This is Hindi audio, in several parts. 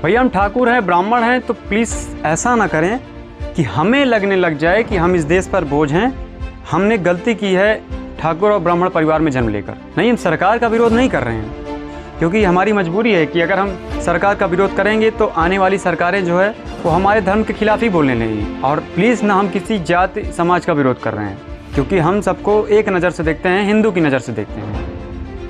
भैया हम ठाकुर हैं, ब्राह्मण हैं, तो प्लीज़ ऐसा ना करें कि हमें लगने लग जाए कि हम इस देश पर बोझ हैं। हमने गलती की है ठाकुर और ब्राह्मण परिवार में जन्म लेकर। नहीं, हम सरकार का विरोध नहीं कर रहे हैं, क्योंकि हमारी मजबूरी है कि अगर हम सरकार का विरोध करेंगे तो आने वाली सरकारें जो है वो हमारे धर्म के खिलाफ ही बोलने लगेंगी। और प्लीज़ ना हम किसी जाति समाज का विरोध कर रहे हैं, क्योंकि हम सबको एक नज़र से देखते हैं, हिंदू की नज़र से देखते हैं।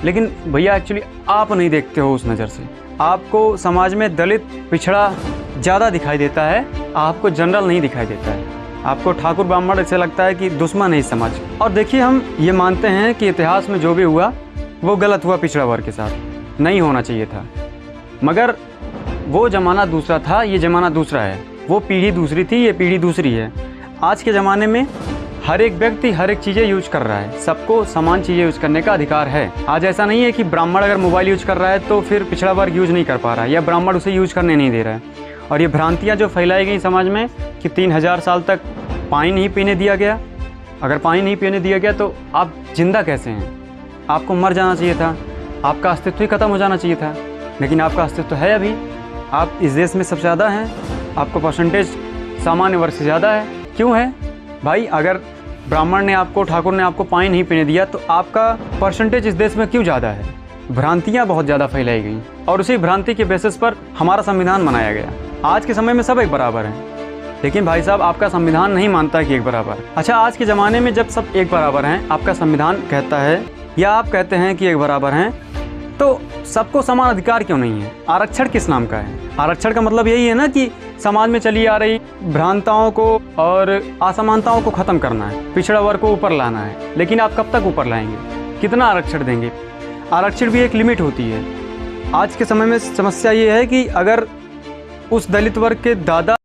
लेकिन भैया एक्चुअली आप नहीं देखते हो उस नज़र से। आपको समाज में दलित पिछड़ा ज़्यादा दिखाई देता है, आपको जनरल नहीं दिखाई देता है। आपको ठाकुर ब्राह्मण ऐसे लगता है कि दुश्मन है इस समाज के। और देखिए, हम ये मानते हैं कि इतिहास में जो भी हुआ वो गलत हुआ पिछड़ा वर्ग के साथ, नहीं होना चाहिए था। मगर वो ज़माना दूसरा था, ये ज़माना दूसरा है। वो पीढ़ी दूसरी थी, ये पीढ़ी दूसरी है। आज के ज़माने में हर एक व्यक्ति हर एक चीज़ें यूज कर रहा है, सबको समान चीज़ें यूज करने का अधिकार है। आज ऐसा नहीं है कि ब्राह्मण अगर मोबाइल यूज कर रहा है तो फिर पिछड़ा वर्ग यूज नहीं कर पा रहा है, या ब्राह्मण उसे यूज करने नहीं दे रहा है। और ये भ्रांतियाँ जो फैलाई गई समाज में कि 3000 साल तक पानी नहीं पीने दिया गया, अगर पानी नहीं पीने दिया गया तो आप जिंदा कैसे हैं? आपको मर जाना चाहिए था, आपका अस्तित्व ही खत्म हो जाना चाहिए था। लेकिन आपका अस्तित्व है अभी, आप इस देश में सबसे ज़्यादा हैं, आपका परसेंटेज सामान्य वर्ग से ज़्यादा है। क्यों है भाई? अगर ब्राह्मण ने आपको, ठाकुर ने आपको पानी नहीं पीने दिया तो आपका परसेंटेज इस देश में क्यों ज़्यादा है? भ्रांतियाँ बहुत ज़्यादा फैलाई गई और उसी भ्रांति के बेसिस पर हमारा संविधान बनाया गया। आज के समय में सब एक बराबर हैं, लेकिन भाई साहब आपका संविधान नहीं मानता कि एक बराबर। अच्छा, आज के ज़माने में जब सब एक बराबर हैं, आपका संविधान कहता है या आप कहते हैं कि एक बराबर हैं, तो सबको समान अधिकार क्यों नहीं है? आरक्षण किस नाम का है? आरक्षण का मतलब यही है ना कि समाज में चली आ रही भ्रांताओं को और असमानताओं को ख़त्म करना है, पिछड़ा वर्ग को ऊपर लाना है। लेकिन आप कब तक ऊपर लाएंगे? कितना आरक्षण देंगे? आरक्षण भी एक लिमिट होती है। आज के समय में समस्या ये है कि अगर उस दलित वर्ग के दादा